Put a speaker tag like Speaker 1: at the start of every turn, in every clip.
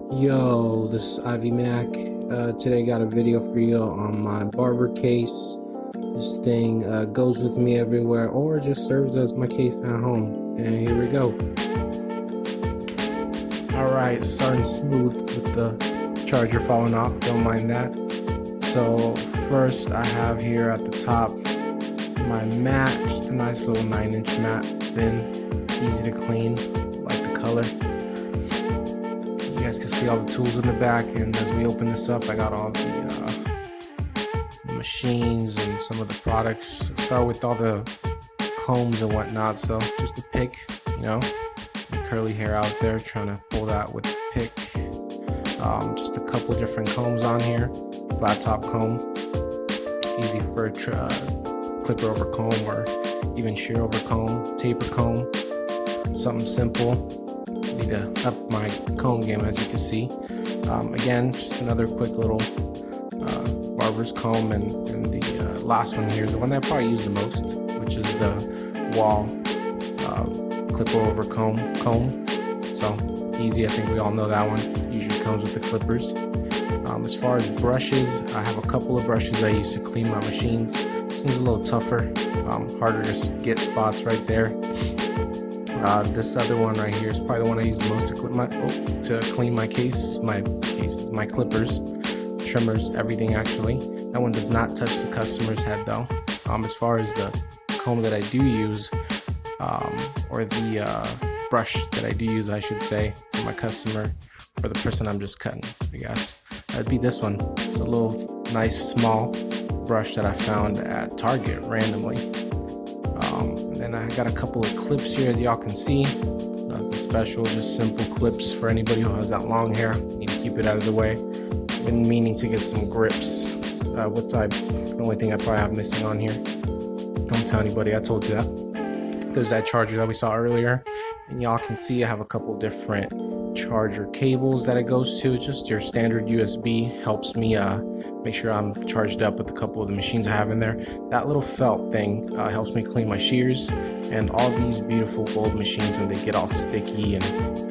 Speaker 1: Yo, this is Ivy Mac. Today I got a video for you on my Barber case. This thing goes with me everywhere or just serves as my case at home. And here we go. Alright, starting smooth with the charger falling off, don't mind that. So first I have here at the top my mat, just a nice little 9-inch mat, thin, easy to clean, like the color. You guys can see all the tools in the back, and as we open this up I got all the machines and some of the products. I'll start with all the combs and whatnot, so just a pick, you know, curly hair out there, trying to pull that with the pick. Just a couple different combs on here, flat top comb, easy for a clipper over comb or even shear over comb, taper comb, something simple. Need to up my comb game, as you can see. Again, just another quick little barber's comb, and the last one here is the one that I probably use the most, which is the wall clipper over comb. So easy, I think we all know that one. Usually comes with the clippers. As far as brushes, I have a couple of brushes I use to clean my machines. This one's a little tougher, harder to get spots right there. This other one right here is probably the one I use the most to clean my my clippers, trimmers, everything actually. That one does not touch the customer's head though. As far as the comb that I do use, or the brush that I do use, I should say, for my customer, for the person I'm just cutting, I guess, that'd be this one. It's a little nice small brush that I found at Target randomly. And then I got a couple of clips here, as y'all can see. Nothing special, just simple clips for anybody who has that long hair. Need to keep it out of the way. Been meaning to get some grips. The only thing I probably have missing on here. Don't tell anybody I told you that. There's that charger that we saw earlier, and y'all can see I have a couple different charger cables that it goes to. Just your standard USB helps me make sure I'm charged up with a couple of the machines I have in there. That little felt thing helps me clean my shears, and all these beautiful gold machines, when they get all sticky and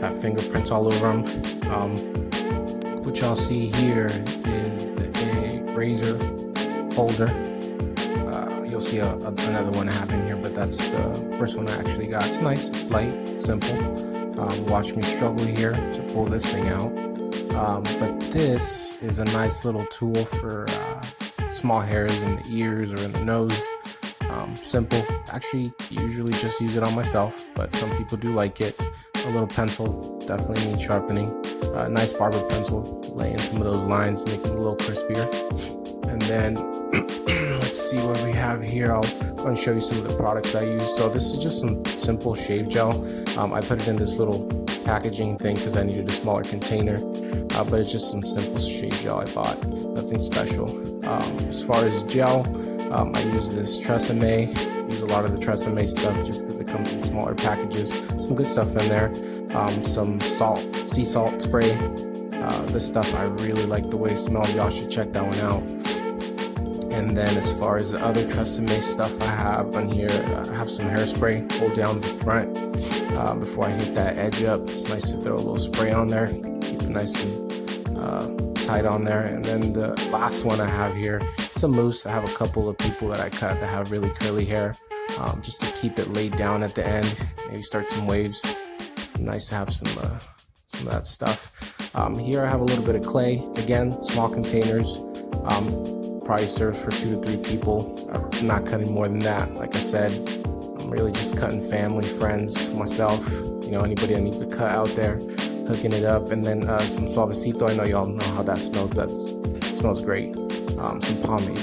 Speaker 1: have fingerprints all over them. What y'all see here is a razor holder. You'll see another one I have in here, but that's the first one I actually got. It's nice, it's light, simple. Watch me struggle here to pull this thing out. But this is a nice little tool for small hairs in the ears or in the nose. Simple. Actually, usually just use it on myself, but some people do like it. A little pencil definitely needs sharpening. Nice barber pencil, lay in some of those lines, make them a little crispier. And then let's see what we have here. I'll go and show you some of the products I use. So this is just some simple shave gel. I put it in this little packaging thing because I needed a smaller container, but it's just some simple shave gel I bought. Nothing special. As far as gel, I use this Tresemme. Use a lot of the Tresemme stuff just because it comes in smaller packages. Some good stuff in there. Some sea salt spray. This stuff, I really like the way it smells. Y'all should check that one out. And then as far as the other Tresemme stuff I have on here, I have some hairspray. Hold down the front before I hit that edge up. It's nice to throw a little spray on there, keep it nice and tight on there. And then the last one I have here, some mousse. I have a couple of people that I cut that have really curly hair, just to keep it laid down at the end, maybe start some waves. It's nice to have some of that stuff. Here I have a little bit of clay. Again, small containers. Probably serves for 2 to 3 people. I'm not cutting more than that. Like I said, I'm really just cutting family, friends, myself, you know, anybody that needs a cut out there, hooking it up. And then some suavecito. I know y'all know how that smells. It smells great. Some pomade.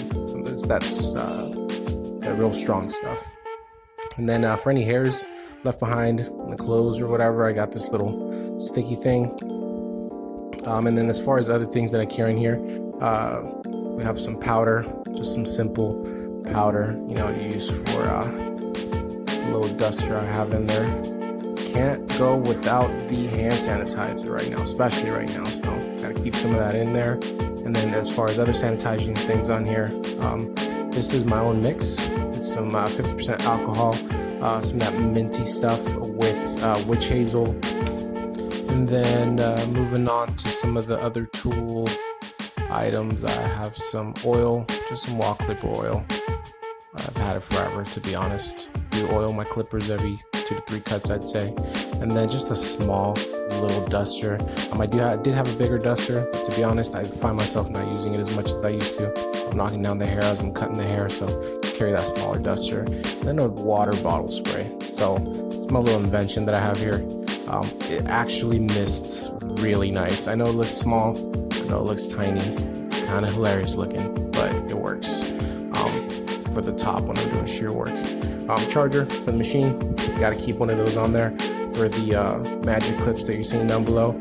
Speaker 1: That's that real strong stuff. And then for any hairs left behind in the clothes or whatever, I got this little sticky thing. And then as far as other things that I carry in here, we have some powder, just some simple powder, you know, to use for a little duster I have in there. Can't go without the hand sanitizer right now, especially right now, so gotta keep some of that in there. And then as far as other sanitizing things on here, this is my own mix. It's some 50% alcohol, some of that minty stuff with witch hazel And then moving on to some of the other tool items, I have some oil, just some wall clipper oil. I've had it forever, to be honest. Do oil my clippers every 2 to 3 cuts, I'd say. And then just a small little duster. I did have a bigger duster, but to be honest, I find myself not using it as much as I used to. I'm knocking down the hair as I'm cutting the hair, so just carry that smaller duster. And then a water bottle spray. So it's my little invention that I have here. It actually mists really nice. I know it looks small, I know it looks tiny. It's kind of hilarious looking, but it works for the top when I'm doing shear work. Charger for the machine, got to keep one of those on there for the magic clips that you're seeing down below.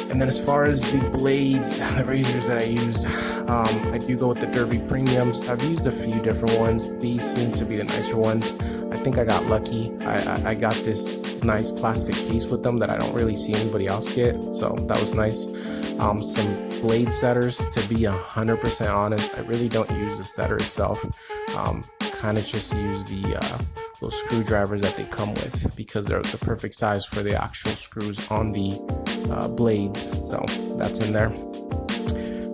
Speaker 1: And then as far as the blades, the razors that I use, I do go with the Derby Premiums. I've used a few different ones. These seem to be the nicer ones. I think I got lucky. I got this nice plastic case with them that I don't really see anybody else get, so that was nice. Some blade setters, to be 100% honest, I really don't use the setter itself. Kind of just use the little screwdrivers that they come with, because they're the perfect size for the actual screws on the blades, so that's in there.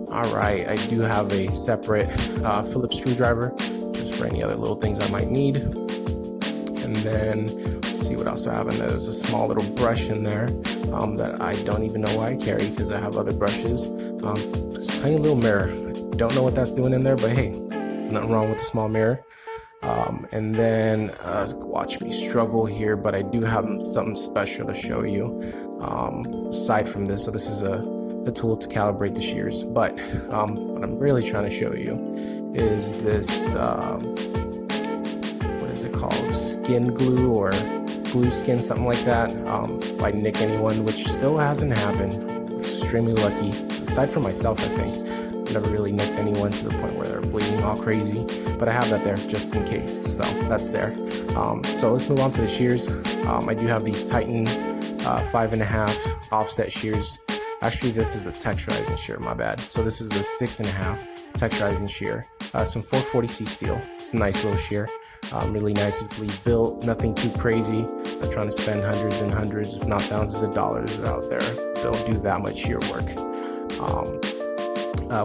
Speaker 1: Alright, I do have a separate Phillips screwdriver just for any other little things I might need. And then let's see what else I have in there. There's a small little brush in there that I don't even know why I carry, because I have other brushes. This tiny little mirror, I don't know what that's doing in there, but hey, nothing wrong with the small mirror. And then watch me struggle here, but I do have something special to show you aside from this. So this is a tool to calibrate the shears, but what I'm really trying to show you is this what is it called, skin glue or glue skin, something like that. If I nick anyone, which still hasn't happened, I'm extremely lucky, aside from myself, I think. Never really nicked anyone to the point where they're bleeding all crazy, but I have that there just in case, so that's there. So let's move on to the shears. I do have these Titan 5.5 offset shears. Actually, this is the texturizing shear, my bad. So this is the 6.5 texturizing shear. Some 440C steel. It's a nice little shear. Really nicely built, nothing too crazy. Not trying to spend hundreds and hundreds, if not thousands of dollars out there. Don't do that much shear work.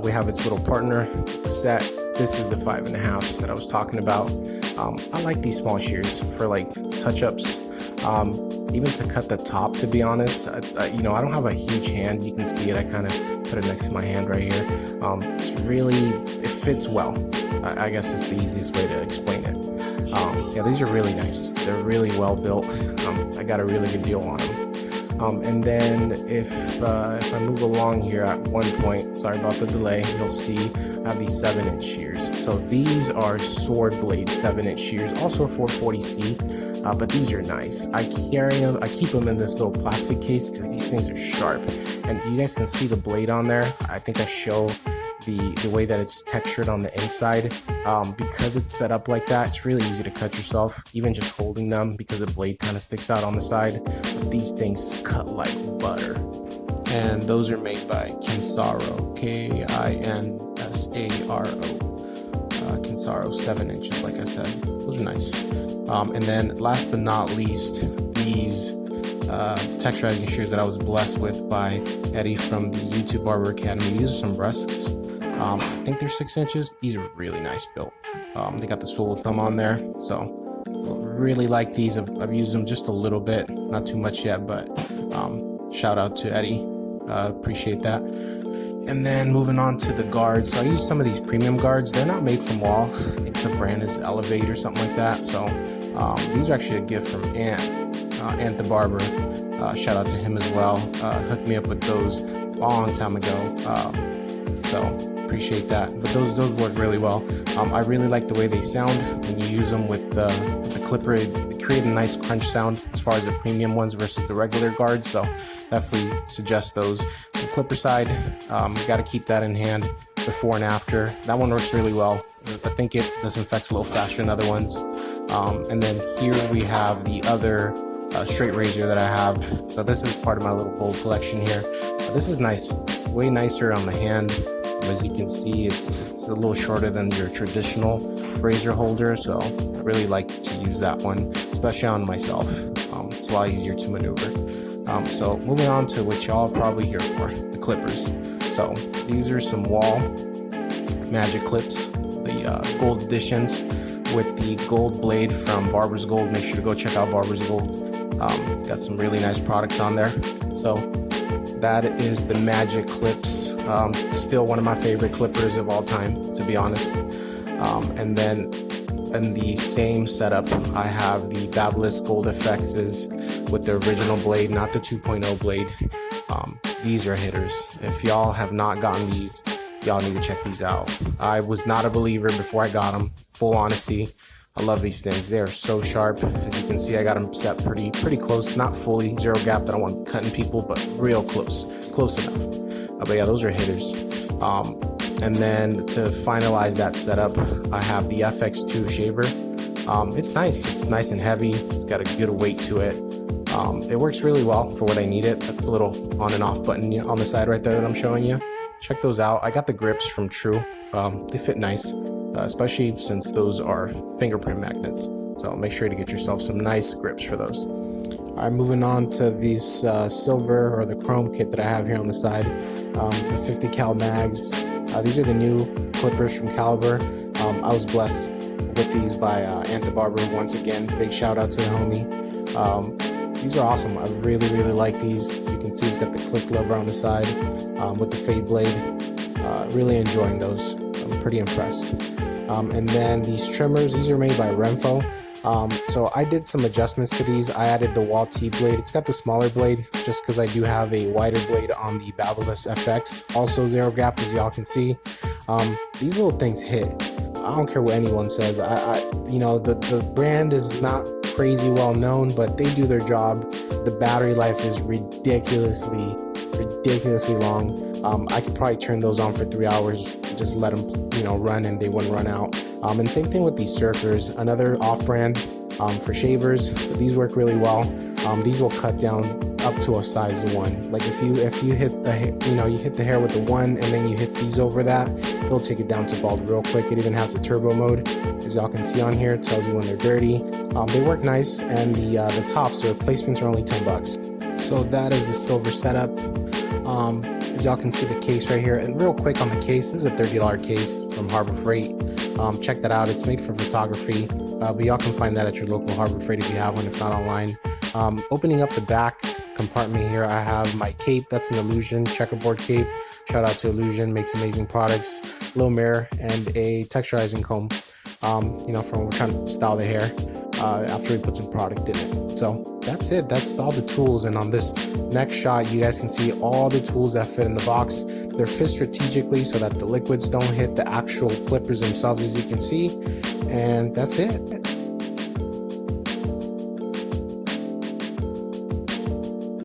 Speaker 1: We have its little partner set. This is the 5.5s that I was talking about. I like these small shears for like touch-ups, even to cut the top, to be honest. I don't have a huge hand. You can see it. I kind of put it next to my hand right here. It fits well. I guess it's the easiest way to explain it. Yeah, these are really nice. They're really well built. I got a really good deal on them. And then if I move along here at one point, sorry about the delay, you'll see I have these 7-inch shears. So these are sword blade 7-inch shears, also 440C, but these are nice. I keep them in this little plastic case because these things are sharp, and you guys can see the blade on there. I think I show the way that it's textured on the inside. Because it's set up like that, it's really easy to cut yourself, even just holding them, because the blade kind of sticks out on the side. But these things cut like butter. And those are made by Kinsaro, Kinsaro. Kinsaro, 7 inches, like I said. Those are nice. And then last but not least, these texturizing shears that I was blessed with by Eddie from the YouTube Barber Academy. These are some Rusks. I think they're 6 inches. These are really nice built. They got the swivel thumb on there, so really like these. I've used them just a little bit, not too much yet, but shout out to Eddie. Appreciate that. And then moving on to the guards. So I use some of these premium guards. They're not made from wall. I think the brand is Elevate or something like that. So these are actually a gift from Ant the Barber. Shout out to him as well. Hooked me up with those a long time ago. So appreciate that. But those work really well. I really like the way they sound when you use them with the clipper. It create a nice crunch sound as far as the premium ones versus the regular guards. So definitely suggest those. Some clipper side, got to keep that in hand before and after. That one works really well. I think it disinfects a little faster than other ones. And then here we have the other straight razor that I have. So this is part of my little bowl collection here. This is nice. It's way nicer on the hand. As you can see, it's a little shorter than your traditional razor holder, so I really like to use that one, especially on myself. It's a lot easier to maneuver. So moving on to what y'all are probably here for, the clippers. So these are some wall magic clips, the gold editions with the gold blade from Barber's Gold. Make sure to go check out Barber's Gold. Got some really nice products on there. So that is the magic clips. Still one of my favorite clippers of all time, to be honest. And then in the same setup, I have the Babyliss Gold FXs with the original blade, not the 2.0 blade. These are hitters. If y'all have not gotten these, y'all need to check these out. I was not a believer before I got them, full honesty. I love these things. They are so sharp. As you can see, I got them set pretty close, not fully zero gap. I don't want cutting people, but real close enough. But yeah, those are hitters. And then to finalize that setup, I have the FX2 shaver. It's nice and heavy. It's got a good weight to it. It works really well for what I need it. That's a little on and off button on the side right there that I'm showing you. Check those out. I got the grips from True. They fit nice, especially since those are fingerprint magnets. So make sure to get yourself some nice grips for those. All right, moving on to these silver or the chrome kit that I have here on the side. The 50 cal mags. These are the new clippers from Caliber. I was blessed with these by Barber once again. Big shout out to the homie. These are awesome. I really like these. You can see it's got the click lever on the side with the fade blade. Really enjoying those. I'm pretty impressed. And then these trimmers, these are made by Renfo. So I did some adjustments to these. I added the wall T blade. It's got the smaller blade just because I do have a wider blade on the Babyliss FX. Also zero gap, as y'all can see. These little things hit. I don't care what anyone says. You know, the brand is not crazy well known, but they do their job. The battery life is ridiculously long. I could probably turn those on for 3 hours, just let them, you know, run, and they wouldn't run out. And same thing with these circers, another off-brand for shavers, but these work really well. These will cut down up to a size 1. Like if you hit the, you know, you hit the hair with the 1 and then you hit these over that, it'll take it down to bald real quick. It even has the turbo mode, as y'all can see on here. It tells you when they're dirty. They work nice, and the tops, the replacements are only $10. So that is the silver setup. As y'all can see the case right here, and real quick on the case, this is a $30 case from Harbor Freight. Check that out. It's made for photography, but y'all can find that at your local Harbor Freight if you have one, if not online. Opening up the back compartment here, I have my cape. That's an Illusion checkerboard cape. Shout out to Illusion, makes amazing products. Low mirror and a texturizing comb, you know, from when we're trying to style the hair after we put some product in it. So that's it. That's all the tools. And on this next shot, you guys can see all the tools that fit in the box. They're fit strategically so that the liquids don't hit the actual clippers themselves, as you can see. And that's it.